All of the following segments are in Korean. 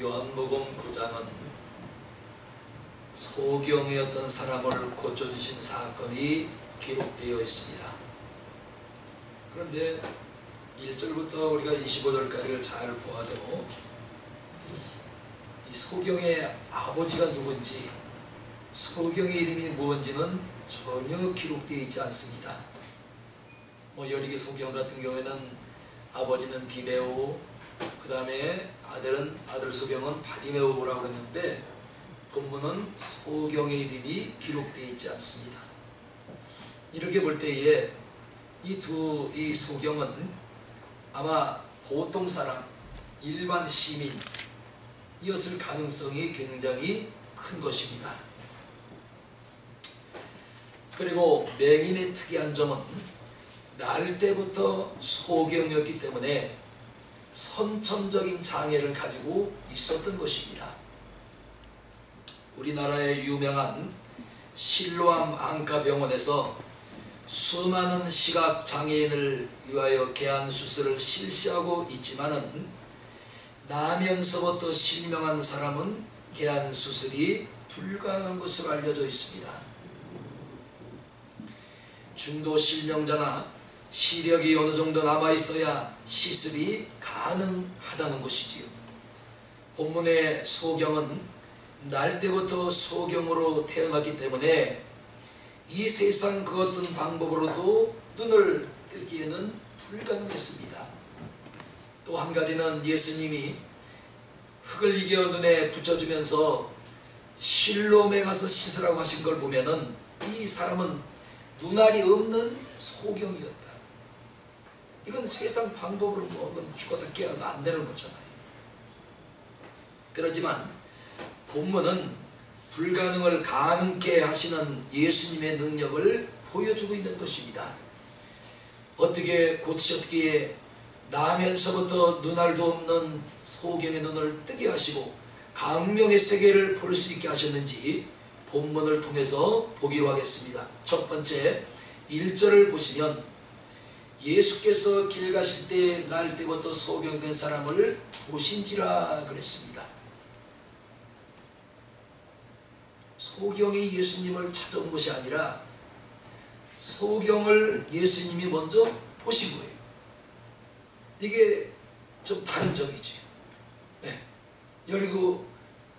요한복음 9장은 소경의 어떤 사람을 고쳐주신 사건이 기록되어 있습니다. 그런데 1절부터 우리가 25절까지를 잘 보아도 이 소경의 아버지가 누군지, 소경의 이름이 뭔지는 전혀 기록되어 있지 않습니다. 여리기 소경 같은 경우에는 아버지는 디메오, 그 다음에 아들 소경은 바디메오라고 그랬는데 본문은 소경의 이름이 기록되어 있지 않습니다. 이렇게 볼 때에 이 소경은 아마 보통 사람, 일반 시민이었을 가능성이 굉장히 큰 것입니다. 그리고 맹인의 특이한 점은 날 때부터 소경이었기 때문에 선천적인 장애를 가지고 있었던 것입니다. 우리나라의 유명한 실로암 안과병원에서 수많은 시각장애인을 위하여 개안 수술을 실시하고 있지만은 나면서부터 실명한 사람은 개안 수술이 불가능한 것으로 알려져 있습니다. 중도 실명자나 시력이 어느 정도 남아있어야 시술이 가능하다는 것이지요. 본문의 소경은 날 때부터 소경으로 태어났기 때문에 이 세상 그 어떤 방법으로도 눈을 뜨기에는 불가능했습니다. 또 한 가지는 예수님이 흙을 이겨 눈에 붙여주면서 실로암에 가서 씻으라고 하신 걸 보면은 이 사람은 눈알이 없는 소경이었다. 이건 세상 방법으로 그건 죽어도 깨어도 안 되는 거잖아요. 그렇지만 본문은 불가능을 가능케 하시는 예수님의 능력을 보여주고 있는 것입니다. 어떻게 고치셨기에 나면서부터 눈알도 없는 소경의 눈을 뜨게 하시고 광명의 세계를 볼 수 있게 하셨는지 본문을 통해서 보기로 하겠습니다. 첫 번째 1절을 보시면 예수께서 길 가실 때 날 때부터 소경된 사람을 보신지라 그랬습니다. 소경이 예수님을 찾아온 것이 아니라 소경을 예수님이 먼저 보신 거예요. 이게 좀 다른 점이지. 네. 여리고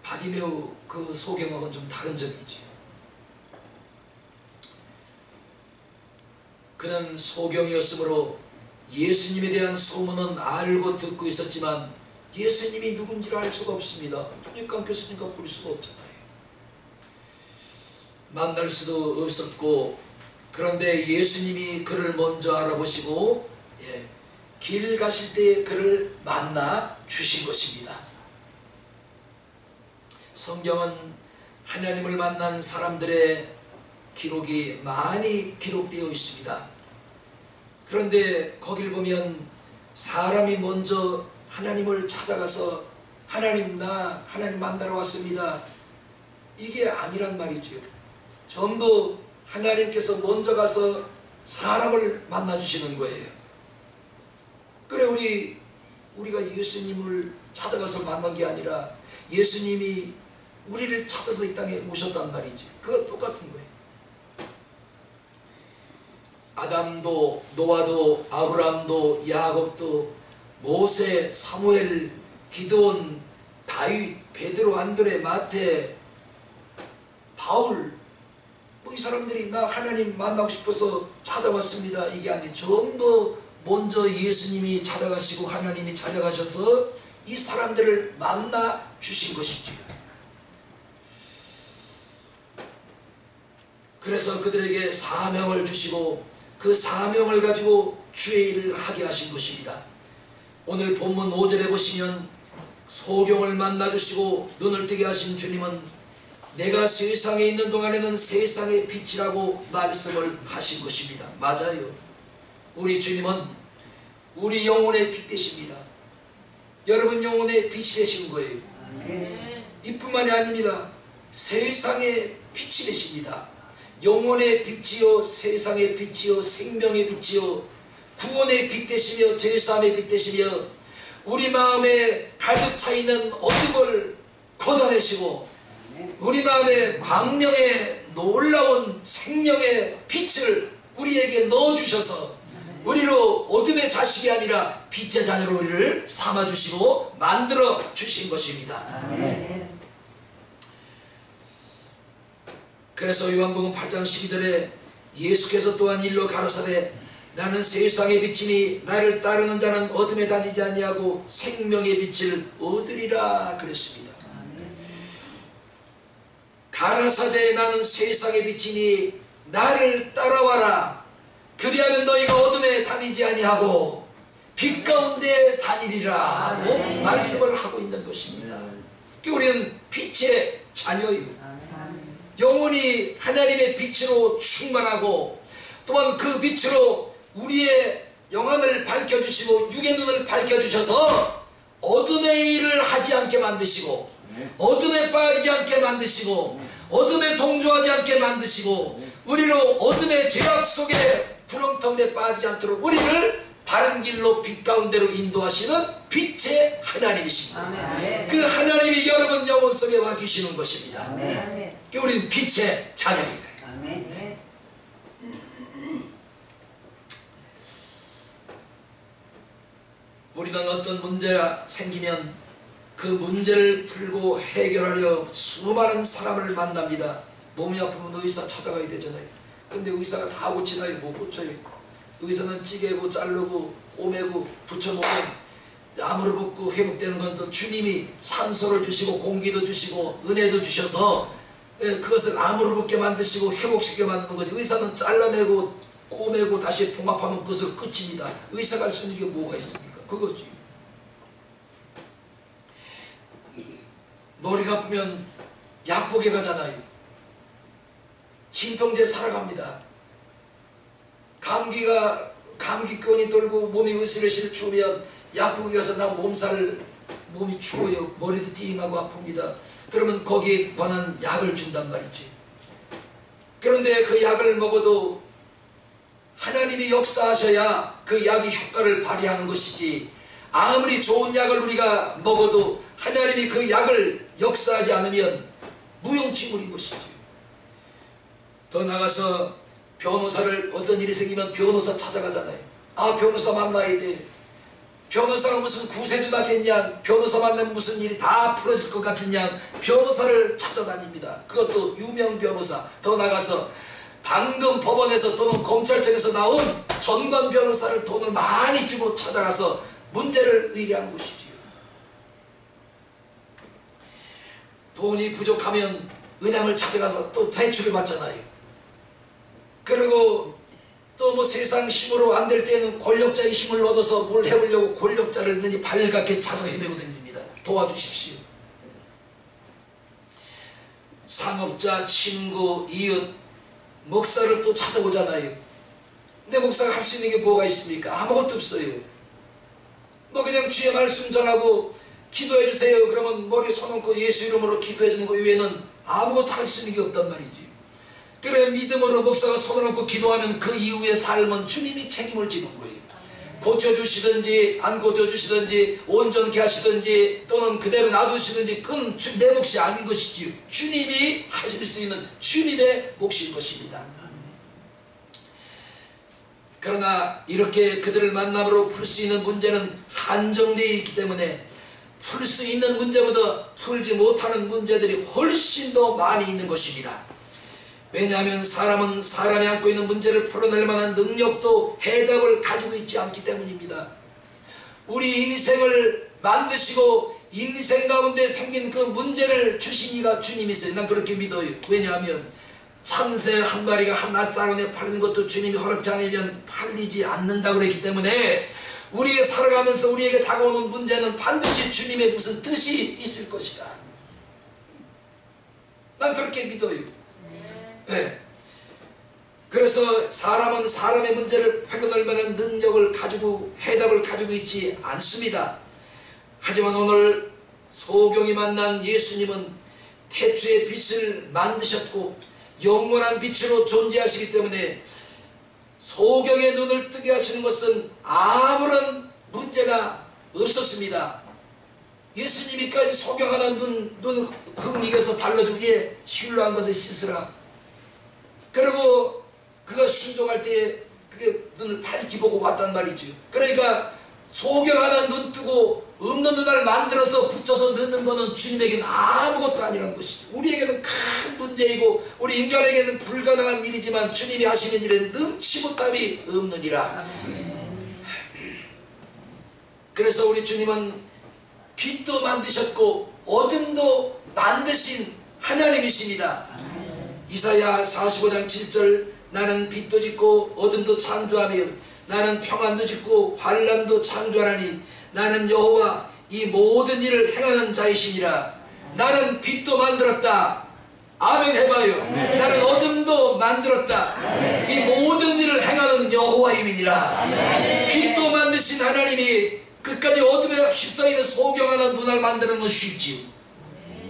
바디메오 그 소경하고는 좀 다른 점이지. 그는 소경이었으므로 예수님에 대한 소문은 알고 듣고 있었지만 예수님이 누군지를 알 수가 없습니다. 눈이 감겼으니까 볼 수가 없잖아요. 만날 수도 없었고, 그런데 예수님이 그를 먼저 알아보시고 길 가실 때 그를 만나 주신 것입니다. 성경은 하나님을 만난 사람들의 기록이 많이 기록되어 있습니다. 그런데 거길 보면 사람이 먼저 하나님을 찾아가서 나 하나님 만나러 왔습니다, 이게 아니란 말이죠. 전부 하나님께서 먼저 가서 사람을 만나 주시는 거예요. 그래 우리가 예수님을 찾아가서 만난 게 아니라 예수님이 우리를 찾아서 이 땅에 오셨단 말이지. 그거 똑같은 거예요. 아담도 노아도 아브라함도 야곱도 모세, 사무엘, 기드온, 다윗, 베드로, 안드레, 마태, 바울, 이 사람들이 나 하나님 만나고 싶어서 찾아왔습니다, 이게 아니지. 전부 먼저 예수님이 찾아가시고 하나님이 찾아가셔서 이 사람들을 만나 주신 것이지요. 그래서 그들에게 사명을 주시고 그 사명을 가지고 주의 일을 하게 하신 것입니다. 오늘 본문 5절에 보시면 소경을 만나 주시고 눈을 뜨게 하신 주님은 내가 세상에 있는 동안에는 세상의 빛이라고 말씀을 하신 것입니다. 맞아요. 우리 주님은 우리 영혼의 빛 되십니다. 여러분 영혼의 빛이 되신 거예요. 이뿐만이 아닙니다. 세상의 빛이 되십니다. 영혼의 빛이요, 세상의 빛이요, 생명의 빛이요, 구원의 빛 되시며 죄사함의 빛 되시며 우리 마음에 가득 차 있는 어둠을 걷어내시고 우리 마음에 광명의 놀라운 생명의 빛을 우리에게 넣어주셔서 우리로 어둠의 자식이 아니라 빛의 자녀로 우리를 삼아주시고 만들어 주신 것입니다. 그래서 요한복음 8장 12절에 예수께서 또한 일러 가라사대 나는 세상의 빛이니 나를 따르는 자는 어둠에 다니지 아니하고 생명의 빛을 얻으리라 그랬습니다. 가라사대 나는 세상의 빛이니 나를 따라와라. 그리하면 너희가 어둠에 다니지 아니하고 빛 가운데 다니리라고 말씀을 하고 있는 것입니다. 우리는 빛의 자녀이고 영원히 하나님의 빛으로 충만하고 또한 그 빛으로 우리의 영혼을 밝혀주시고 육의 눈을 밝혀주셔서 어둠의 일을 하지 않게 만드시고 어둠에 빠지지 않게 만드시고 어둠에 동조하지 않게 만드시고 우리로 어둠의 죄악 속에 구렁텅이에 빠지지 않도록 우리를 바른 길로 빛 가운데로 인도하시는 빛의 하나님이십니다. 그 하나님이 여러분 영혼 속에 와 계시는 것입니다. 우리는 빛의 자녀이다. 우리는 어떤 문제가 생기면 그 문제를 풀고 해결하려 수많은 사람을 만납니다. 몸이 아프면 의사 찾아가야 되잖아요. 근데 의사가 다 고치나요? 못 고쳐요. 의사는 찌개고 자르고 꼬매고 붙여놓으면 아무를 붓고 회복되는 건 또 주님이 산소를 주시고 공기도 주시고 은혜도 주셔서 그것을 아무를 붓게 만드시고 회복시키게 만드는 거지. 의사는 잘라내고 꼬매고 다시 봉합하면 그것을 끝입니다. 의사가 할 수 있는 게 뭐가 있습니까? 그거지. 머리가 아프면 약국에 가잖아요. 진통제 사러 갑니다. 감기권이 돌고 몸이 으스러실 추우면 약국에 가서 나 몸이 추워요. 머리도 띵하고 아픕니다. 그러면 거기에 관한 약을 준단 말이지. 그런데 그 약을 먹어도 하나님이 역사하셔야 그 약이 효과를 발휘하는 것이지, 아무리 좋은 약을 우리가 먹어도 하나님이 그 약을 역사하지 않으면 무용지물인 것이죠. 더 나가서 변호사를 어떤 일이 생기면 변호사 찾아가잖아요. 아, 변호사 만나야 돼. 변호사가 무슨 구세주가 됐냐, 변호사 만나면 무슨 일이 다 풀어질 것 같으냐, 변호사를 찾아다닙니다. 그것도 유명 변호사. 더 나가서 방금 법원에서 또는 검찰청에서 나온 전관 변호사를 돈을 많이 주고 찾아가서 문제를 의뢰하는 것이지요. 돈이 부족하면 은행을 찾아가서 또 대출을 받잖아요. 그리고 또 뭐 세상 힘으로 안 될 때는 권력자의 힘을 얻어서 뭘 해보려고 권력자를 눈이 발갛게 찾아 헤매고 다닙니다. 도와주십시오. 상업자, 친구, 이웃, 목사를 또 찾아오잖아요. 근데 목사가 할 수 있는 게 뭐가 있습니까? 아무것도 없어요. 뭐 그냥 주의 말씀 전하고 기도해 주세요. 그러면 머리에 손 얹고 예수 이름으로 기도해 주는 거 외에는 아무것도 할 수 있는 게 없단 말이지. 그래, 믿음으로 목사가 손을 얹고 기도하면 그 이후의 삶은 주님이 책임을 지는 거예요. 고쳐주시든지 안 고쳐주시든지 온전케 하시든지 또는 그대로 놔두시든지 그건 내 몫이 아닌 것이지요. 주님이 하실 수 있는 주님의 몫인 것입니다. 그러나 이렇게 그들을 만남으로 풀 수 있는 문제는 한정되어 있기 때문에 풀 수 있는 문제보다 풀지 못하는 문제들이 훨씬 더 많이 있는 것입니다. 왜냐하면 사람은 사람이 안고 있는 문제를 풀어낼 만한 능력도 해답을 가지고 있지 않기 때문입니다. 우리 인생을 만드시고 인생 가운데 생긴 그 문제를 주신 이가 주님이세요. 난 그렇게 믿어요. 왜냐하면 참새 한 마리가 한나사론에 팔리는 것도 주님이 허락지 않으면 팔리지 않는다고 그랬기 때문에 우리가 살아가면서 우리에게 다가오는 문제는 반드시 주님의 무슨 뜻이 있을 것이다. 난 그렇게 믿어요. 네. 그래서 사람은 사람의 문제를 해결할 만한 능력을 가지고 해답을 가지고 있지 않습니다. 하지만 오늘 소경이 만난 예수님은 태초의 빛을 만드셨고 영원한 빛으로 존재하시기 때문에 소경의 눈을 뜨게 하시는 것은 아무런 문제가 없었습니다. 예수님이까지 소경 하나 눈 흙익어서 발라주고 예 실로한 것을 씻으라. 그리고 그가 순종할 때에 그게 눈을 밝히 보고 왔단 말이죠. 그러니까 소경 하나 눈 뜨고 없는 눈을 만들어서 붙여서 넣는 것은 주님에게는 아무것도 아니라는 것이죠. 우리에게는 큰 문제이고 우리 인간에게는 불가능한 일이지만 주님이 하시는 일은 능치 못함이 없느니라. 그래서 우리 주님은 빛도 만드셨고 어둠도 만드신 하나님이십니다. 이사야 45장 7절 나는 빛도 짓고 어둠도 창조하며 나는 평안도 짓고 환난도 창조하나니 나는 여호와 이 모든 일을 행하는 자이시니라. 나는 빛도 만들었다. 아멘 해봐요. 네. 나는 어둠도 만들었다. 네. 이 모든 일을 행하는 여호와임이니라. 네. 빛도 만드신 하나님이 끝까지 어둠에 휩싸이는 소경 하나 눈알 만드는 건 쉽지요.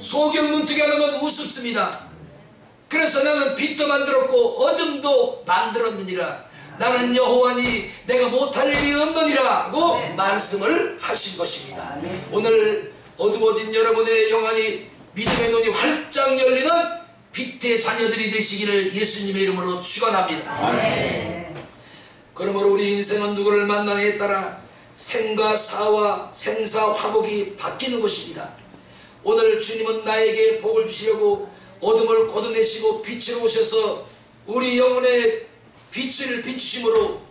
소경 눈뜨게 하는 건 우습습니다. 그래서 나는 빛도 만들었고 어둠도 만들었느니라. 나는 여호와니 내가 못할 일이 없느니라고 말씀을 하신 것입니다. 오늘 어두워진 여러분의 영안이 믿음의 눈이 활짝 열리는 빛의 자녀들이 되시기를 예수님의 이름으로 축원합니다. 그러므로 우리 인생은 누구를 만나느냐에 따라 생과 사와 생사 화복이 바뀌는 것입니다. 오늘 주님은 나에게 복을 주시려고 어둠을 걷어내시고 빛으로 오셔서 우리 영혼의 빛을 비추심으로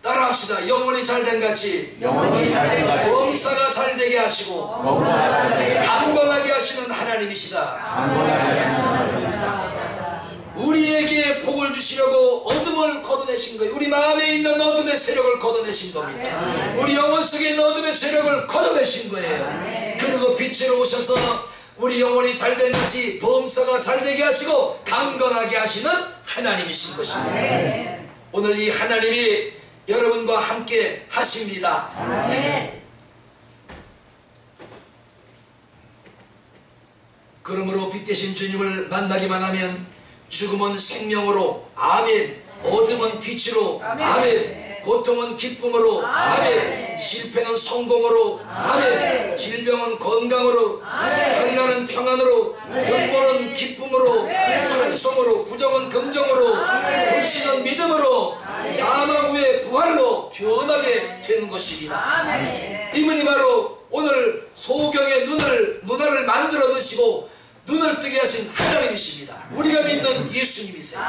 따라합시다. 영혼이 잘된 같이 범사가 잘되게 하시고 강건하게 하시는 하나님이시다. 우리에게 복을 주시려고 어둠을 걷어내신 거예요. 우리 마음에 있는 어둠의 세력을 걷어내신 겁니다. 우리 영혼 속에 있는 어둠의 세력을 걷어내신 거예요. 그리고 빛으로 오셔서 우리 영혼이 잘된 같이 범사가 잘되게 하시고 강건하게 하시는 하나님이신 것입니다. 오늘 이 하나님이 여러분과 함께 하십니다. 그러므로 빛 대신 주님을 만나기만 하면 죽음은 생명으로 아멘, 어둠은 빛으로 아멘, 고통은 기쁨으로 아멘, 실패는 성공으로 아멘, 질병은 건강으로 환난은 평안으로 눈물은 기쁨으로 찬송으로 부정은 긍정으로 불신은 믿음으로 사망 후에 부활로 변하게 되는 것입니다. 이분이 바로 오늘 소경의 눈알을 만들어 드시고 눈을 뜨게 하신 하나님이십니다. 우리가 믿는 예수님이세요.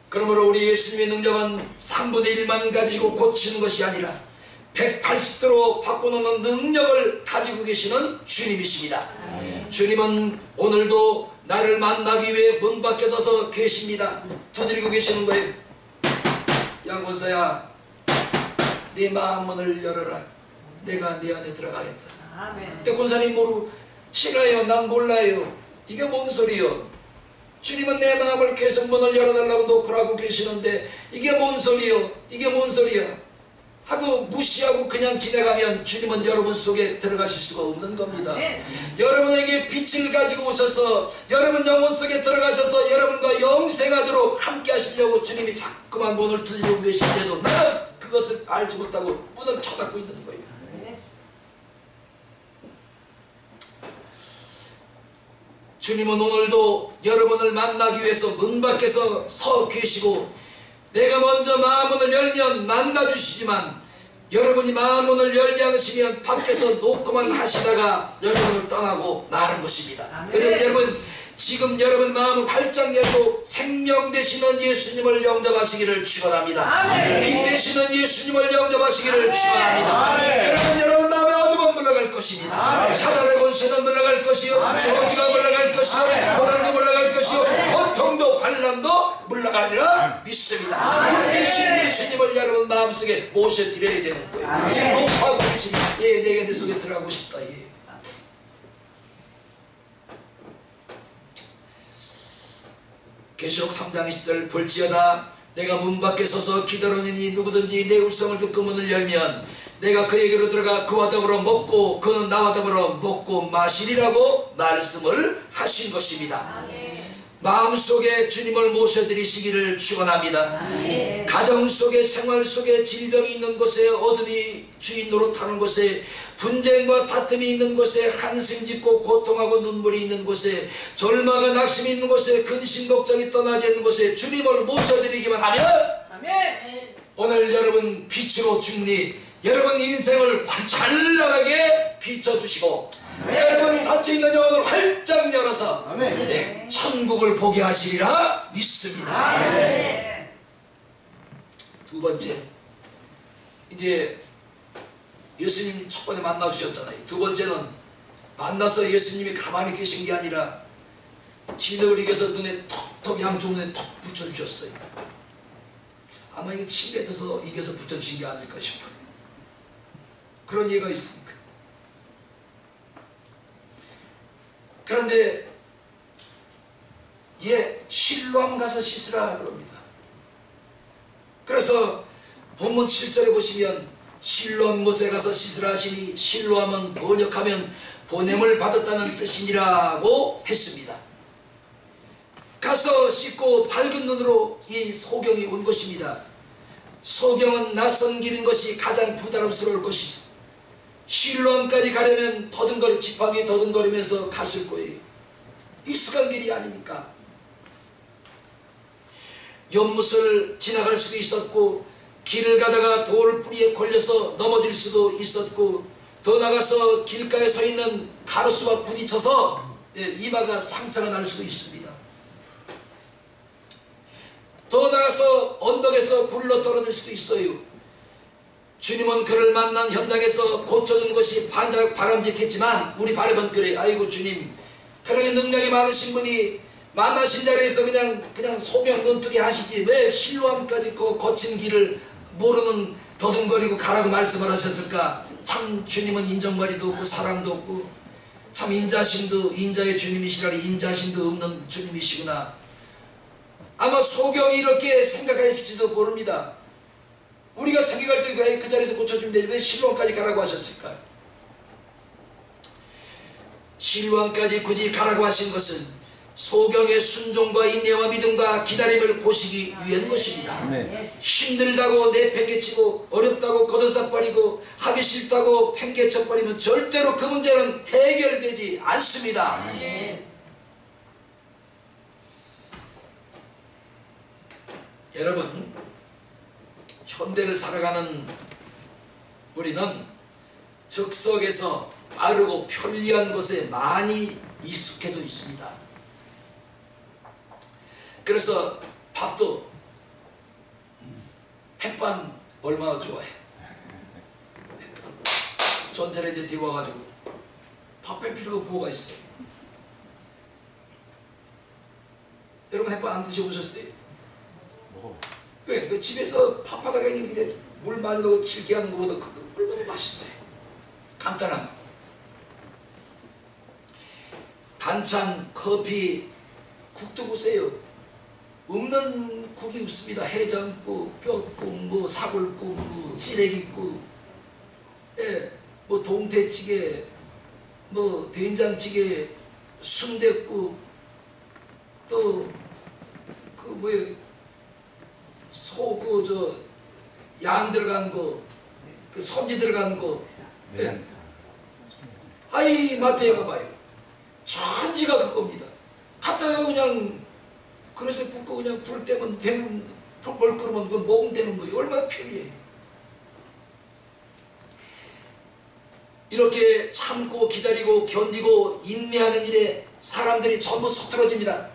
그러므로 우리 예수님의 능력은 3분의 1만 가지고 고치는 것이 아니라 180도로 바꿔놓는 능력을 가지고 계시는 주님이십니다. 주님은 오늘도 나를 만나기 위해 문 밖에 서서 계십니다. 두드리고 계시는 거예요. 양권사야, 네 마음 문을 열어라. 내가 네 안에 들어가겠다. 그때 권사님 모르고 싫어요, 난 몰라요. 이게 뭔 소리요? 주님은 내 마음을 계속 문을 열어달라고 노크하고 계시는데 이게 뭔 소리요? 이게 뭔 소리야? 하고 무시하고 그냥 지나가면 주님은 여러분 속에 들어가실 수가 없는 겁니다. 여러분에게 빛을 가지고 오셔서 여러분 영혼 속에 들어가셔서 여러분과 영생하도록 함께 하시려고 주님이 자꾸만 문을 두드리고 계신데도 나는 그것을 알지 못하고 문을 쳐닫고 있는 거예요. 주님은 오늘도 여러분을 만나기 위해서 문 밖에서 서 계시고 내가 먼저 마음문을 열면 만나주시지만 여러분이 마음문을 열지 않으시면 밖에서 놓고만 하시다가 여러분을 떠나고 마는 것입니다. 여러분 지금 여러분 마음을 활짝 열고 생명 되시는 예수님을 영접하시기를 축원합니다. 빛 되시는 예수님을 영접하시기를 축원합니다. 여러분 마음에 어둠은 물러갈 것입니다. 사단의 권세는 물러갈 것이요, 저주가 물러갈 것이요, 고난도 물러갈 것이요, 고통도 환난도 물러가리라 믿습니다. 빛 되신 예수님을 여러분 마음속에 모셔드려야 되는 거예요. 지금 녹화하고 계십니다. 예, 내가 내 속에 들어가고 싶다. 예. 계시록 3장 20절 볼지어다 내가 문 밖에 서서 기다리니 누구든지 내 음성을 듣고 문을 열면 내가 그에게로 들어가 그와 더불어 먹고 그는 나와 더불어 먹고 마시리라고 말씀을 하신 것입니다. 마음속에 주님을 모셔드리시기를 축원합니다. 가정 속에, 생활 속에 질병이 있는 곳에, 어둠이 주인 노릇하는 곳에, 분쟁과 다툼이 있는 곳에, 한숨 짓고 고통하고 눈물이 있는 곳에, 절망과 낙심이 있는 곳에, 근심 걱정이 떠나지 않는 곳에 주님을 모셔드리기만 하면 아멘. 오늘 여러분 빛으로 충리, 여러분 인생을 찬란하게 비춰주시고, 여러분 닫혀있는 영혼을 활짝 열어서 네, 천국을 보게 하시리라 믿습니다. 두 번째, 이제 예수님 첫 번에 만나주셨잖아요. 두 번째는 만나서 예수님이 가만히 계신 게 아니라 진흙을 이겨서 눈에 톡톡, 양쪽 눈에 톡 붙여주셨어요. 아마 이게 침 뱉어서 이겨서 붙여주신 게 아닐까 싶어요. 그런 예가 있습니까? 그런데 실로암 가서 씻으라 그럽니다. 그래서 본문 7절에 보시면 실로암 못에 가서 씻으라 하시니, 실로암은 번역하면 보냄을 받았다는 뜻이니라고 했습니다. 가서 씻고 밝은 눈으로 이 소경이 온 것입니다. 소경은 낯선 길인 것이 가장 부담스러울 것이죠. 실로암까지 가려면 지팡이 더듬거리면서 갔을 거예요. 익숙한 길이 아니니까. 연못을 지나갈 수도 있었고, 길을 가다가 돌 뿌리에 걸려서 넘어질 수도 있었고, 더 나가서 길가에 서 있는 가로수와 부딪혀서 이마가 상처가 날 수도 있습니다. 더 나가서 언덕에서 굴러 떨어질 수도 있어요. 주님은 그를 만난 현장에서 고쳐준 것이 바람직했지만 우리 바라본 그래, 아이고 주님, 그렇게 능력이 많으신 분이 만나신 자리에서 그냥 소경 눈뜨게 하시지 왜 실로암까지 그 거친 길을 모르는 더듬거리고 가라고 말씀을 하셨을까? 참 주님은 인정머리도 없고 사랑도 없고 참 인자의 주님이시라니 인자심도 없는 주님이시구나. 아마 소경이 이렇게 생각했을지도 모릅니다. 우리가 생각할 때 그 자리에서 고쳐주면 되지 왜 실로암까지 가라고 하셨을까? 실로암까지 굳이 가라고 하신 것은 소경의 순종과 인내와 믿음과 기다림을 보시기 위한 것입니다. 힘들다고 내팽개치고 어렵다고 걷어잡버리고 하기 싫다고 팽개쳐버리면 절대로 그 문제는 해결되지 않습니다. 여러분, 현대를 살아가는 우리는 적석에서 빠르고 편리한 것에 많이 익숙해져 있습니다. 그래서 밥도 햇반 얼마나 좋아해. 전자레인지에 데워가지고 밥 뺄 필요가 뭐가 있어요. 여러분 햇반 안 드셔보셨어요? 그 집에서 팥바닥에 있는 물 많이 넣고 질게 하는 것보다 그거 얼마나 맛있어요. 간단한 반찬, 커피, 국도 보세요. 없는 국이 없습니다. 해장국, 뼈국, 사골국, 시래기국, 동태찌개, 된장찌개, 순댓국, 또 양 들어간 거, 선지 들어간 거. 아이 마트에 가봐요. 천지가 그겁니다. 갖다가 그냥 그릇에 붓고 그냥 불 때면 되는, 벌 끓으면 그건 먹으면 되는 거예요. 얼마나 편리해요. 이렇게 참고 기다리고 견디고 인내하는 일에 사람들이 전부 서툴어집니다.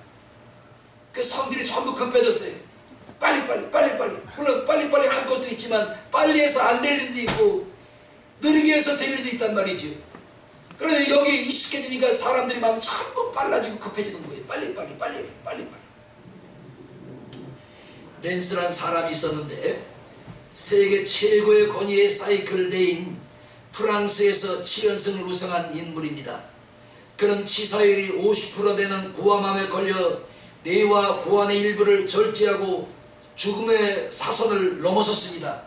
그 성질이 전부 급해졌어요. 빨리빨리. 물론 빨리빨리 할 것도 있지만 빨리 해서 안 될 일도 있고 느리게 해서 될 일도 있단 말이죠. 그런데 여기 익숙해지니까 사람들이 마음이 전부 빨라지고 급해지는 거예요. 빨리. 랜스라는 사람이 있었는데 세계 최고의 권위의 사이클 레인 프랑스에서 7연승을 우승한 인물입니다. 그는 치사율이 50% 되는 고함암에 걸려 뇌와 고환의 일부를 절제하고 죽음의 사선을 넘어섰습니다.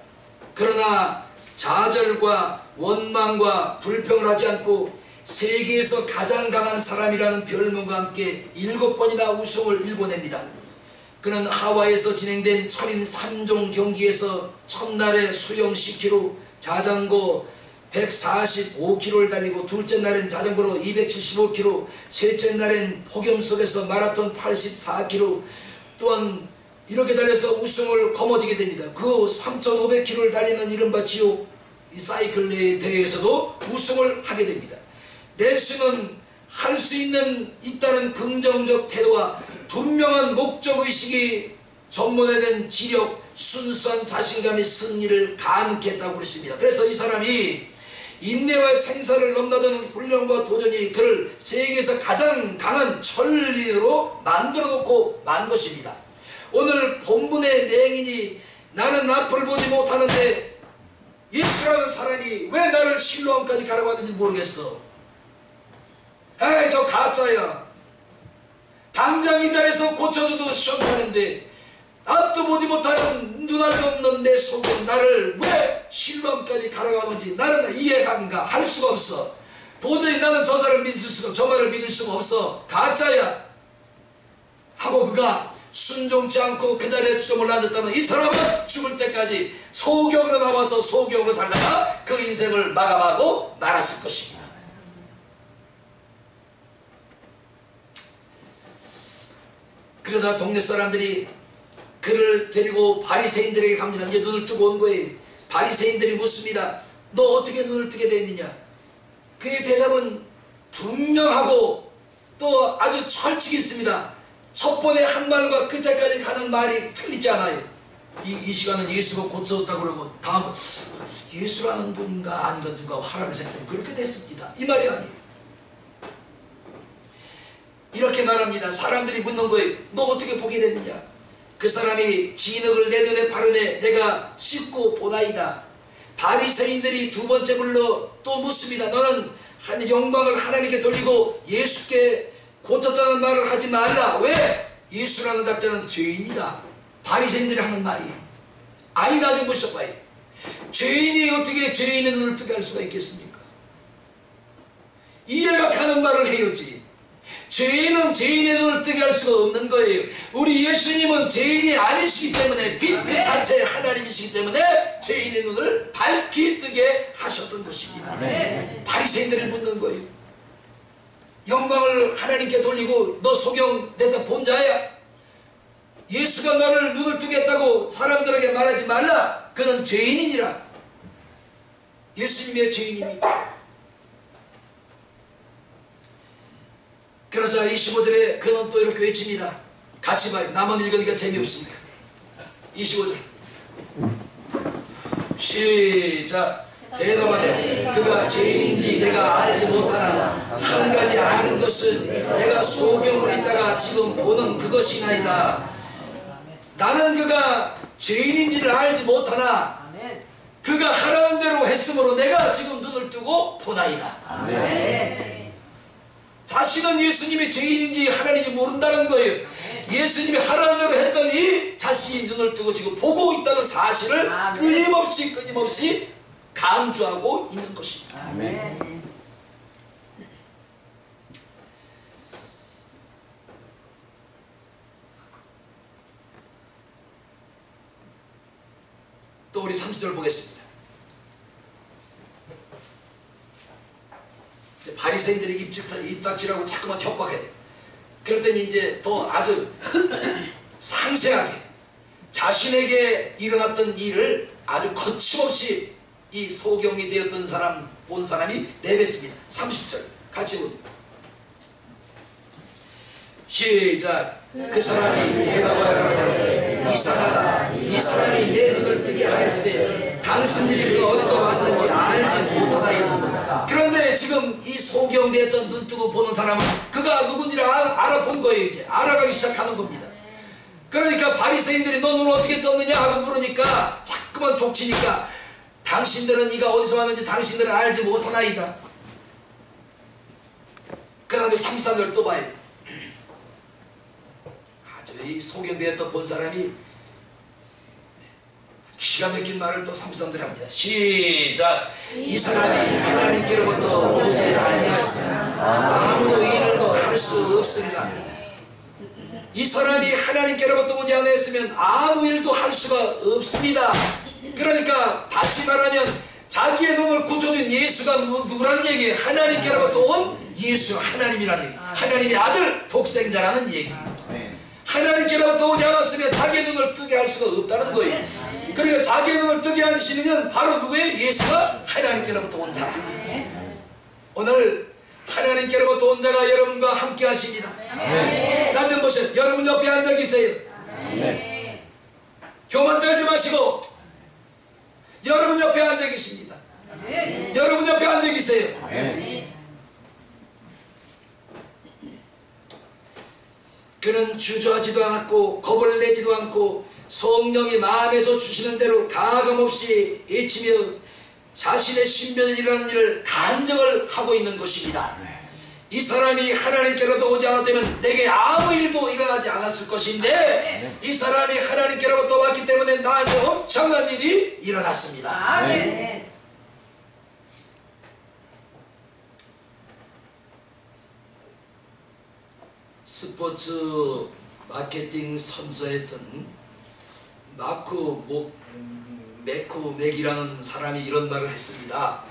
그러나 좌절과 원망과 불평을 하지 않고 세계에서 가장 강한 사람이라는 별명과 함께 7번이나 우승을 일궈냅니다. 그는 하와이에서 진행된 철인 3종 경기에서 첫날에 수영 10km, 자전거 145km를 달리고 둘째 날엔 자전거로 275km, 셋째 날엔 폭염 속에서 마라톤 84km, 또한 이렇게 달려서 우승을 거머쥐게 됩니다. 그 3,500km를 달리는 이른바 지옥 이 사이클 대회에서도 우승을 하게 됩니다. 넬슨은 할 수 있다는 긍정적 태도와 분명한 목적의식이 전문화된 지력, 순수한 자신감이 승리를 가능케 했다고 그랬습니다. 그래서 이 사람이 인내와 생사를 넘나드는 훈련과 도전이 그를 세계에서 가장 강한 천리로 만들어 놓고 만 것입니다. 오늘 본문의 내용이니 나는 앞을 보지 못하는데 예수라는 사람이 왜 나를 실로암까지 가라고 하는지 모르겠어. 에이, 저 가짜야. 당장 이 자리에서 고쳐줘도 시원하는데 앞도 보지 못하는 눈알도 없는 내 속에 나를 왜 실로암까지 가라고 하는지 나는 이해가 할 수가 없어. 도저히 나는 저 사람을 믿을 수가, 저 말을 믿을 수가 없어. 가짜야 하고 그가 순종치 않고 그 자리에 주저몰라 앉았다는 이 사람은 죽을 때까지 소경으로 나와서 소경으로 살다가 그 인생을 마감하고 말았을 것입니다. 그러다 동네 사람들이 그를 데리고 바리새인들에게 갑니다. 이제 눈을 뜨고 온 거예요. 바리새인들이 묻습니다. 너 어떻게 눈을 뜨게 됐느냐? 그의 대답은 분명하고 또 아주 철칙이 있습니다. 첫 번에 한 말과 끝에까지 가는 말이 틀리지 않아요. 이 시간은 예수가 고쳐졌다고 그러고 다음은 예수라는 분인가 아닌가 누가 하라고 생각해요. 그렇게 됐습니다. 이 말이 아니에요. 이렇게 말합니다. 사람들이 묻는 거예요. 너 어떻게 보게 됐느냐? 그 사람이 진흙을 내 눈에 바르매 내가 씻고 보나이다. 바리새인들이 두 번째 불러 또 묻습니다. 너는 영광을 하나님께 돌리고 예수께 고쳤다는 말을 하지 말라. 왜? 예수라는 자자는 죄인이다. 바리새인들이 하는 말이 아니다. 좀 보셔봐요. 죄인이 어떻게 죄인의 눈을 뜨게 할 수가 있겠습니까? 이해가 가는 말을 해야지. 죄인은 죄인의 눈을 뜨게 할 수가 없는 거예요. 우리 예수님은 죄인이 아니시기 때문에 빛 그 자체 하나님이시기 때문에 죄인의 눈을 밝히 뜨게 하셨던 것입니다. 바리새인들이 묻는 거예요. 영광을 하나님께 돌리고 너 소경됐다 본 자야? 예수가 너를 눈을 뜨게 했다고 사람들에게 말하지 말라. 그는 죄인이니라. 예수님의 죄인입니다. 그러자 25절에 그는 또 이렇게 외칩니다. 같이 봐요. 나만 읽으니까 재미없으니까. 25절 시작. 대답하되 그가 죄인인지 내가 알지 못하나 한 가지 아는 것은 내가 소경을 있다가 지금 보는 그것이나이다. 나는 그가 죄인인지를 알지 못하나 그가 하라는 대로 했으므로 내가 지금 눈을 뜨고 보나이다. 아멘. 자신은 예수님이 죄인인지 하나님인지 모른다는 거예요. 예수님이 하라는 대로 했더니 자신이 눈을 뜨고 지금 보고 있다는 사실을 끊임없이 강조하고 있는 것입니다. 아멘. 또 우리 30절 보겠습니다. 바리새인들이 입닥치라고 자꾸만 협박해요. 그랬더니 이제 더 아주 상세하게 자신에게 일어났던 일을 아주 거침없이 이 소경이 되었던 사람 본 사람이 내뱉습니다. 30절 같이 봅니다. 시작. 그 사람이 대답하여 가라되 이상하다. 이 사람이 내 눈을 뜨게 하였으되 당신들이 그가 어디서 왔는지 알지 못하다이다. 그런데 지금 이 소경되었던 눈 뜨고 보는 사람은 그가 누군지를 알아본 거예요. 이제 알아가기 시작하는 겁니다. 그러니까 바리새인들이 너 눈을 어떻게 떴느냐 하고 물으니까 자꾸만 족치니까 당신들은 이가 어디서 왔는지 당신들은 알지 못하나이다. 그 다음에 33절 또 봐요. 아주 이 소경되었던 본 사람이 기가 막힌 말을 또 삼성들이 합니다. 시작. 이 사람이 하나님께로부터 오지 아니하였으면 아무도 일을 할 수 없습니다. 이 사람이 하나님께로부터 오지 않았으면 아무 일도 할 수가 없습니다. 그러니까 다시 말하면 자기의 눈을 고쳐준 예수가 누구라는 얘기예요? 하나님께로부터 온 예수, 하나님이라는 얘기. 하나님의 아들, 독생자라는 얘기. 하나님께로부터 오지 않았으면 자기의 눈을 뜨게 할 수가 없다는 거예요. 그러니까 자기의 눈을 뜨게 하시는 건 바로 누구예요? 예수가 하나님께로부터 온 자라. 오늘 하나님께로부터 온 자가 여러분과 함께 하십니다. 나 좀 보세요. 여러분 옆에 앉아 계세요. 교만 떨지 마시고 여러분 옆에 앉아 계십니다. 여러분 옆에 앉아 계세요. 그는 주저하지도 않았고 겁을 내지도 않고 성령이 마음에서 주시는 대로 가감없이 외치며 자신의 신변이라는 일을 간증을 하고 있는 것입니다. 이 사람이 하나님께로부터 오지 않았다면 내게 아무 일도 일어나지 않았을 것인데 이 사람이 하나님께로부터 왔기 때문에 나한테 엄청난 일이 일어났습니다. 아멘. 스포츠 마케팅 선수였던 마크 맥이라는 사람이 이런 말을 했습니다.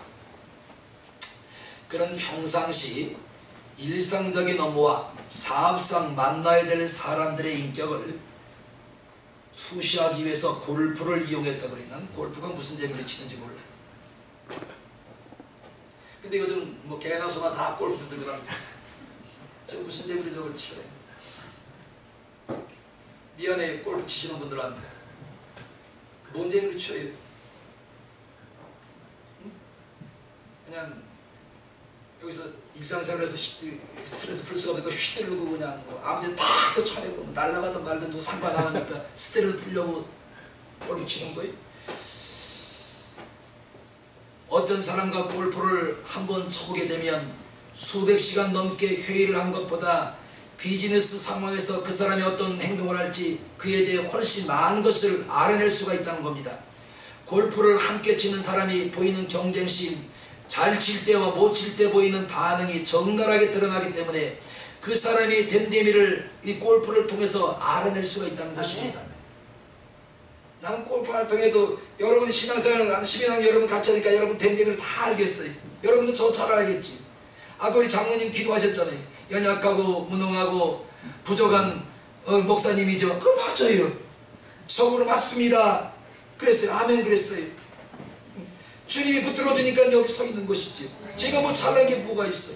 그는 평상시 일상적인 업무와 사업상 만나야 될 사람들의 인격을 투시하기 위해서 골프를 이용했다고 그래. 난 골프가 무슨 재미를 치는지 몰라. 근데 요즘 뭐 개나 소나 다 골프 들고 다니죠. 저 무슨 재미로 저걸 치래. 미안해, 골프 치시는 분들한테. 뭔 재미로 쳐요? 그냥 여기서 일상생활에서 스트레스 풀 수가 없으니까 휘두르고 그냥 뭐 아무데나 다 쳐내고 날아가든 말든 누구 상관 안 하니까 스트레스 풀려고 골프 치는 거예요. 어떤 사람과 골프를 한번 쳐보게 되면 수백 시간 넘게 회의를 한 것보다 비즈니스 상황에서 그 사람이 어떤 행동을 할지 그에 대해 훨씬 많은 것을 알아낼 수가 있다는 겁니다. 골프를 함께 치는 사람이 보이는 경쟁심, 잘 칠 때와 못 칠 때 보이는 반응이 적나라하게 드러나기 때문에 그 사람이 됨됨이를 이 골프를 통해서 알아낼 수가 있다는 것입니다. 나는 골프를 통해도 여러분 신앙생활을 한 10여 년 여러분 같이 하니까 여러분 됨됨이를 다 알겠어요. 여러분도 저 잘 알겠지. 아까 우리 장로님 기도하셨잖아요. 연약하고 무능하고 부족한 목사님이죠. 그럼 맞아요. 속으로 맞습니다. 그랬어요. 아멘 그랬어요. 주님이 붙들어주니까 여기 서 있는 것이지. 제가 뭐 잘난 게 뭐가 있어요.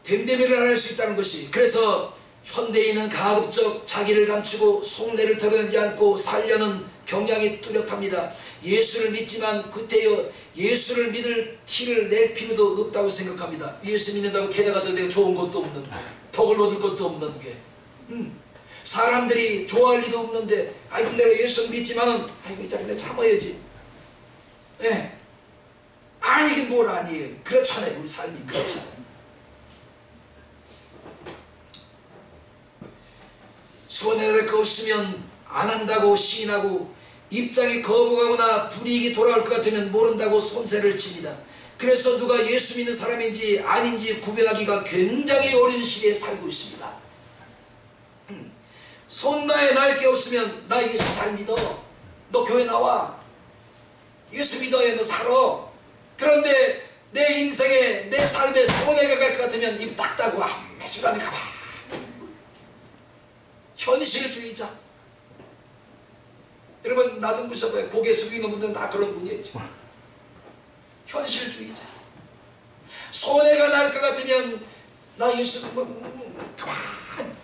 됨됨이를 알 수 있다는 것이. 그래서 현대인은 가급적 자기를 감추고 속내를 드러내지 않고 살려는 경향이 뚜렷합니다. 예수를 믿지만 그때여 예수를 믿을 티를 낼 필요도 없다고 생각합니다. 예수 믿는다고 게다가 내가 좋은 것도 없는데 덕을 얻을 것도 없는 게 사람들이 좋아할 리도 없는데 아이고 내가 예수 믿지만은 아이고 이따 내가 참아야지. 네. 아니긴 뭘 아니에요. 그렇잖아요. 우리 삶이 그렇잖아요. 손해를 거 없으면 안 한다고 시인하고 입장이 거부하거나 불이익이 돌아올 것 같으면 모른다고 손세를 칩니다. 그래서 누가 예수 믿는 사람인지 아닌지 구별하기가 굉장히 어려운 시대에 살고 있습니다. 손나에 날 게 없으면 나 예수 잘 믿어. 너 교회 나와. 예수 믿어야 너 살아. 그런데 내 인생에 내 삶에 손해가 갈 것 같으면 입 딱 닫고 아무 시간에 가만히 현실주의자. 여러분 나 좀 보셔봐요. 고개 숙이는 분들은 다 그런 분이죠. 현실주의자. 손해가 날 것 같으면 나 예수 가만.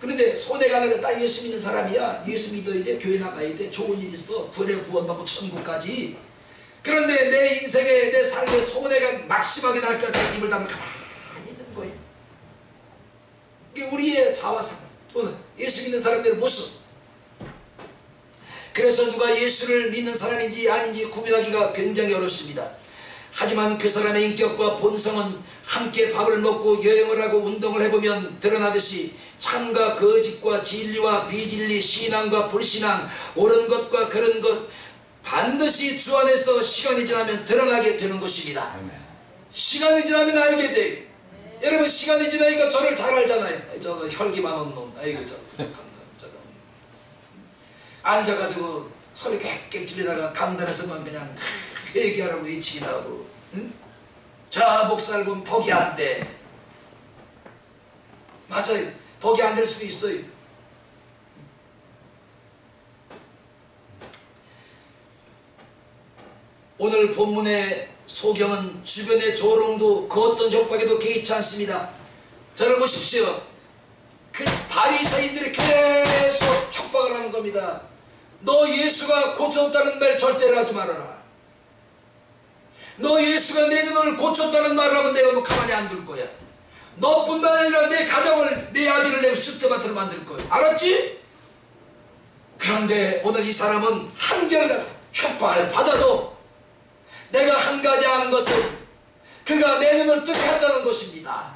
그런데 손해가 나면 나 예수 믿는 사람이야. 예수 믿어야 돼. 교회 나가야 돼. 좋은 일 있어. 구원받고 천국까지. 그런데 내 인생에 내 삶에 손해가 막심하게 날 것 같으면 입을 닫으면 가만히 있는 거예요. 이게 우리의 자화상. 예수 믿는 사람들의 모습. 그래서 누가 예수를 믿는 사람인지 아닌지 구별하기가 굉장히 어렵습니다. 하지만 그 사람의 인격과 본성은 함께 밥을 먹고 여행을 하고 운동을 해보면 드러나듯이 참과 거짓과 진리와 비진리, 신앙과 불신앙, 옳은 것과 그른 것 반드시 주 안에서 시간이 지나면 드러나게 되는 것입니다. 시간이 지나면 알게 돼. 여러분 시간이 지나니까 저를 잘 알잖아요. 저거 혈기 많은 놈, 아이고 저 부족한 놈, 저거 앉아가지고 소리 꽥꽥 지르다가 강단에서만 그냥 얘기하라고 외치기나 하고, 응? 자 목사를 보면 덕이 안 돼. 맞아요. 덕이 안 될 수도 있어요. 오늘 본문의 소경은 주변의 조롱도 그 어떤 협박에도 개의치 않습니다. 저를 보십시오. 그 바리새인들이 계속 협박을 하는 겁니다. 너 예수가 고쳤다는 말 절대로 하지 말아라. 너 예수가 내 눈을 고쳤다는 말을 하면 내가 너 가만히 안 둘 거야. 너뿐만 아니라 내 가정을, 내 아들을 내가 쑥대밭으로 만들 거야. 알았지? 그런데 오늘 이 사람은 한결같은 협박을 받아도 내가 한 가지 아는 것은 그가 내 눈을 뜨게 한다는 것입니다.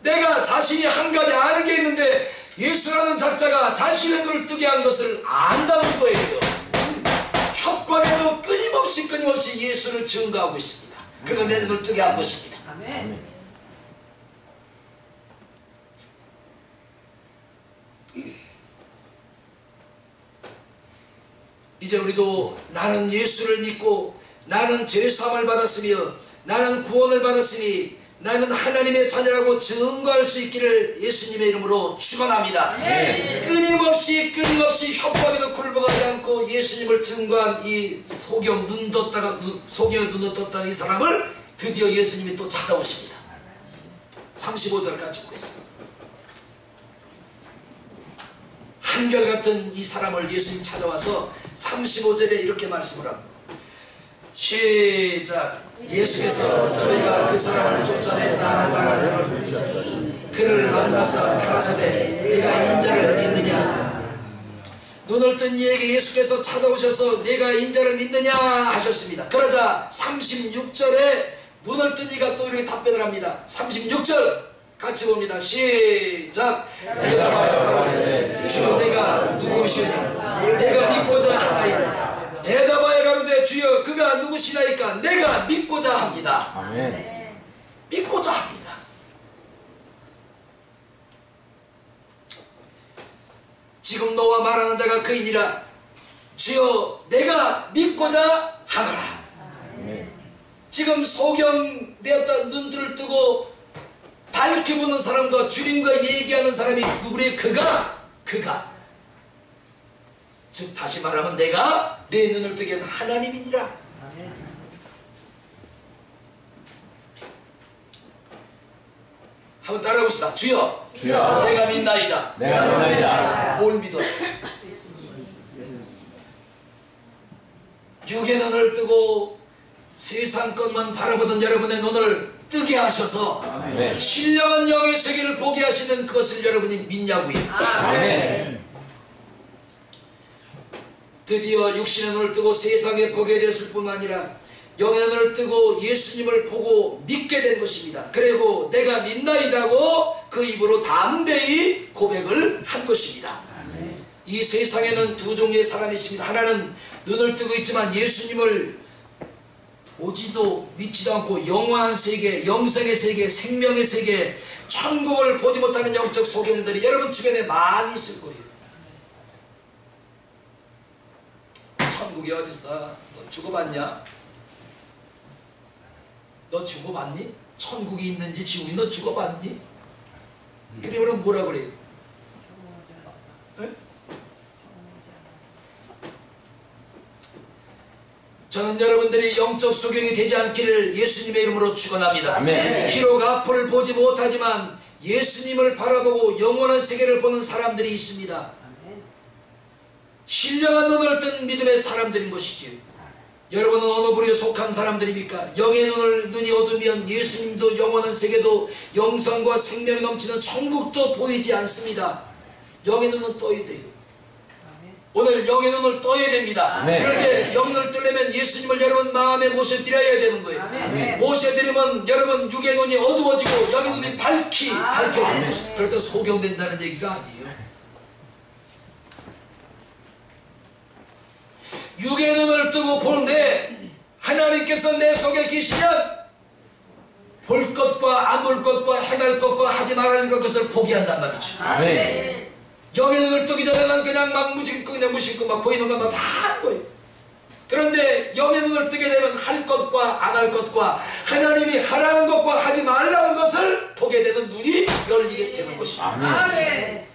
내가 자신이 한 가지 아는 게 있는데 예수라는 작자가 자신의 눈을 뜨게 한 것을 안다는 거예요. 협박에도 끊임없이 예수를 증거하고 있습니다. 그가 내 눈을 뜨게 한 것입니다. 아멘. 이제 우리도 나는 예수를 믿고 나는 죄사함을 받았으며 나는 구원을 받았으니 나는 하나님의 자녀라고 증거할 수 있기를 예수님의 이름으로 축원합니다. 끊임없이 협박에도 굴복하지 않고 예수님을 증거한 이 소경의 눈을 떴다는 이 사람을 드디어 예수님이 또 찾아오십니다. 35절 같이 보겠습니다. 한결같은 이 사람을 예수님 찾아와서 35절에 이렇게 말씀을 합니다. 시작. 예수께서 저희가 그 사람을 쫓아냈다는 말을 들었습니다. 그를 만나서 가라사대 네가 인자를 믿느냐. 눈을 뜬 이에게 예수께서 찾아오셔서 네가 인자를 믿느냐 하셨습니다. 그러자 36절에 눈을 뜬 이가 또 이렇게 답변을 합니다. 36절 같이 봅니다. 시작. 대답하여 가로되 주여 내가 누구시오냐. 내가 믿고자 하나이다. 대답하여 가로되 주여 그가 누구시나이까. 내가 믿고자 합니다. 아멘. 믿고자 합니다. 지금 너와 말하는 자가 그이니라. 주여 내가 믿고자 하노라. 아멘. 지금 소경되었다 눈들을 뜨고 밝게 보는 사람과 주님과 얘기하는 사람이 누구래? 그가 즉 다시 말하면 내가 내 눈을 뜨게 한 하나님이니라. 한번 따라해봅시다. 주여, 주여 내가 믿나이다. 내가 믿나이다. 뭘 믿어? 육의 눈을 뜨고 세상 것만 바라보던 여러분의 눈을 뜨게 하셔서 아멘. 신령한 영의 세계를 보게 하시는 그것을 여러분이 믿냐고요. 아멘. 드디어 육신의 눈을 뜨고 세상에 보게 됐을 뿐만 아니라 영의 눈을 뜨고 예수님을 보고 믿게 된 것입니다. 그리고 내가 믿나이다고 그 입으로 담대히 고백을 한 것입니다. 이 세상에는 두 종류의 사람이 있습니다. 하나는 눈을 뜨고 있지만 예수님을 보지도 믿지도 않고 영원한 세계, 영생의 세계, 생명의 세계, 천국을 보지 못하는 영적 소경들이 여러분 주변에 많이 있을 거예요. 천국이 어딨어? 너 죽어봤냐? 너 죽어봤니? 천국이 있는지 지옥이 너 죽어봤니? 그러면 뭐라 그래? 저는 여러분들이 영적 소경이 되지 않기를 예수님의 이름으로 축원합니다. 아멘. 비록 앞을 보지 못하지만 예수님을 바라보고 영원한 세계를 보는 사람들이 있습니다. 신령한 눈을 뜬 믿음의 사람들인 것이지요. 여러분은 어느 부류에 속한 사람들입니까? 영의 눈이 어두면 예수님도 영원한 세계도 영성과 생명이 넘치는 천국도 보이지 않습니다. 영의 눈은 떠야 돼요. 오늘 영의 눈을 떠야 됩니다. 아멘. 그런데 영의 눈을 뜨려면 예수님을 여러분 마음에 모셔드려야 되는 거예요. 아멘. 모셔드리면 여러분 육의 눈이 어두워지고 영의 눈이 밝혀지는 것입니다. 그렇다고 소경된다는 얘기가 아니에요. 육의 눈을 뜨고 보는데 하나님께서 내 속에 계시면 볼 것과 안 볼 것과 행할 것과 하지 말아야 할 것을 포기한단 말이죠. 아멘. 영의 눈을 뜨기 전에는 그냥 막 무심코 막 보이는 것만 다 한 거예요. 그런데 영의 눈을 뜨게 되면 할 것과 안 할 것과 하나님이 하라는 것과 하지 말라는 것을 보게 되는 눈이 열리게 되는 것입니다. 아멘.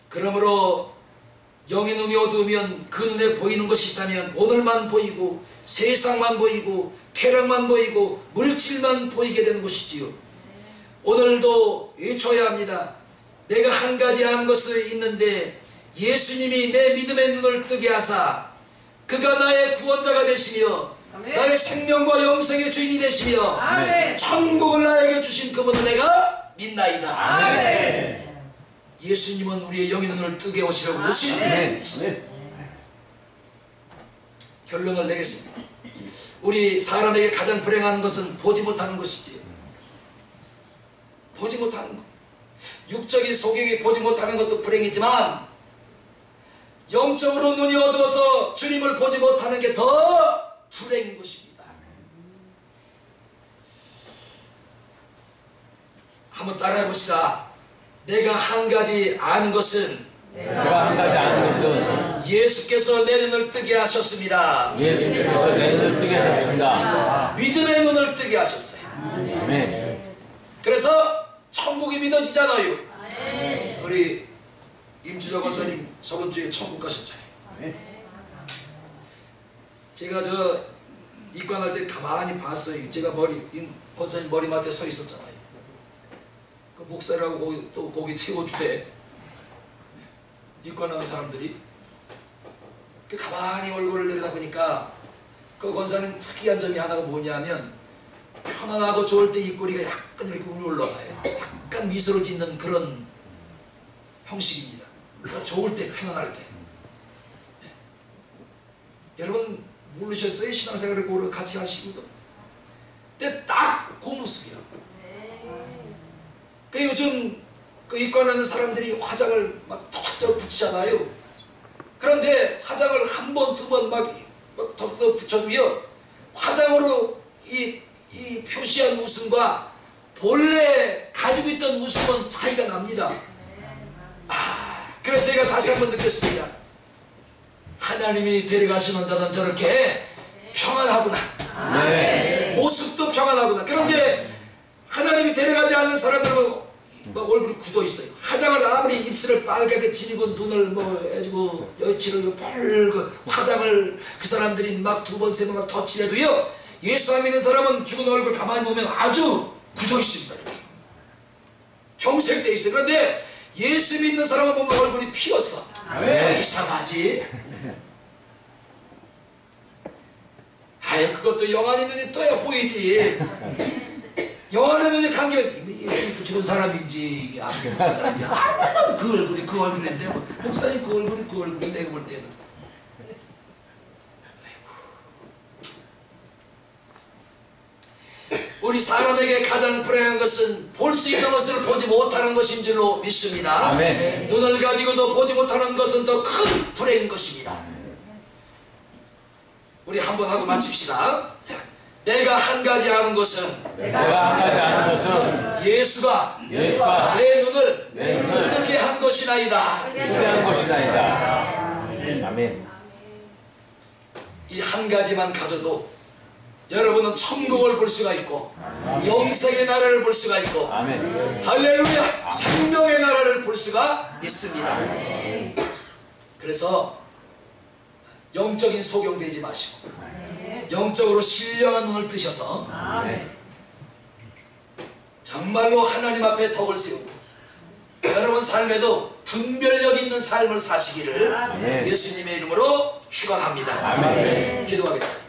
그러므로 영의 눈이 어두우면 그 눈에 보이는 것이 있다면 오늘만 보이고 세상만 보이고 쾌락만 보이고 물질만 보이게 되는 것이지요. 오늘도 외쳐야 합니다. 내가 한 가지 아는 것이 있는데 예수님이 내 믿음의 눈을 뜨게 하사 그가 나의 구원자가 되시며 아멘. 나의 생명과 영생의 주인이 되시며 아멘. 천국을 나에게 주신 그분을 내가 믿나이다. 아멘. 예수님은 우리의 영의 눈을 뜨게 하시라고 오신 아멘. 결론을 내겠습니다. 우리 사람에게 가장 불행한 것은 보지 못하는 것이지. 보지 못하는 것. 육적인 소경이 보지 못하는 것도 불행이지만 영적으로 눈이 어두워서 주님을 보지 못하는 게 더 불행인 것입니다. 한번 따라해 봅시다. 내가 한 가지 아는 것은 내가 한 가지 아는 것은 예수께서 내 눈을 뜨게 하셨습니다. 예수께서 내 눈을 뜨게 하셨습니다. 믿음의 눈을 뜨게 하셨어요. 아멘. 그래서 천국이 믿어지잖아요. 우리 임준혁 권사님 저번 주에 천국 가셨잖아요. 제가 저 입관할 때 가만히 봤어요. 제가 임 권사님 머리맡에 서 있었잖아요. 그 목사라고 또 거기 세워주대. 입관하는 사람들이 그 가만히 얼굴을 내려다보니까 그 권사님 특이한 점이 하나가 뭐냐면 편안하고 좋을 때 입꼬리가 약간 이렇게 위로 올라가요. 약간 미소를 짓는 그런 형식입니다. 그러니까 좋을 때, 편안할 때. 네. 여러분 모르셨어요? 신앙생활을 오래 같이 하시고도. 근데 딱 그 모습이야. 그 요즘 그 입관하는 사람들이 화장을 막 턱턱 붙이잖아요. 그런데 화장을 한 번, 두 번 막 턱턱 붙여도요. 화장으로 이 표시한 웃음과 본래 가지고 있던 웃음은 차이가 납니다. 그래서 제가 다시 한번 느꼈습니다. 하나님이 데려가시는 자는 저렇게 평안하구나. 네. 모습도 평안하구나. 그런데 하나님이 데려가지 않는 사람들은 막 얼굴이 굳어 있어요. 화장을 아무리 입술을 빨갛게 지니고 눈을 뭐 해주고 여치를 펄 화장을 그 사람들이 막 두 번 세 번 막 더 칠해도요. 예수 안 믿는 사람은 죽은 얼굴 가만히 보면 아주 굳어 있습니다. 이렇게. 평생돼 있어요. 그런데 예수 믿는 사람은 보면 얼굴이 피었어. 네. 이상하지? 아유 그것도 영안의 눈이 떠야 보이지. 영안의 눈이 감기면 예수 죽은 사람인지 안 죽은 사람인지 아무리 봐도 그 얼굴인데 뭐, 목사님 그 얼굴이 내가 볼 때는 우리 사람에게 가장 불행한 것은 볼 수 있는 것을 보지 못하는 것인 줄로 믿습니다. 아멘. 눈을 가지고도 보지 못하는 것은 더 큰 불행인 것입니다. 우리 한번 하고 마칩시다. 내가 한 가지 아는 것은 내가 한 가지 아는 것은 예수가 내 눈을 뜨게 한 것이나이다. 뜨게한 것이나이다. 아멘. 이 한 가지만 가져도 여러분은 천국을 볼 수가 있고 영생의 나라를 볼 수가 있고 아멘. 할렐루야 생명의 나라를 볼 수가 있습니다. 그래서 영적인 소경되지 마시고 영적으로 신령한 눈을 뜨셔서 정말로 하나님 앞에 덕을 세우고 여러분 삶에도 분별력 있는 삶을 사시기를 아멘. 예수님의 이름으로 축원합니다. 아멘. 기도하겠습니다.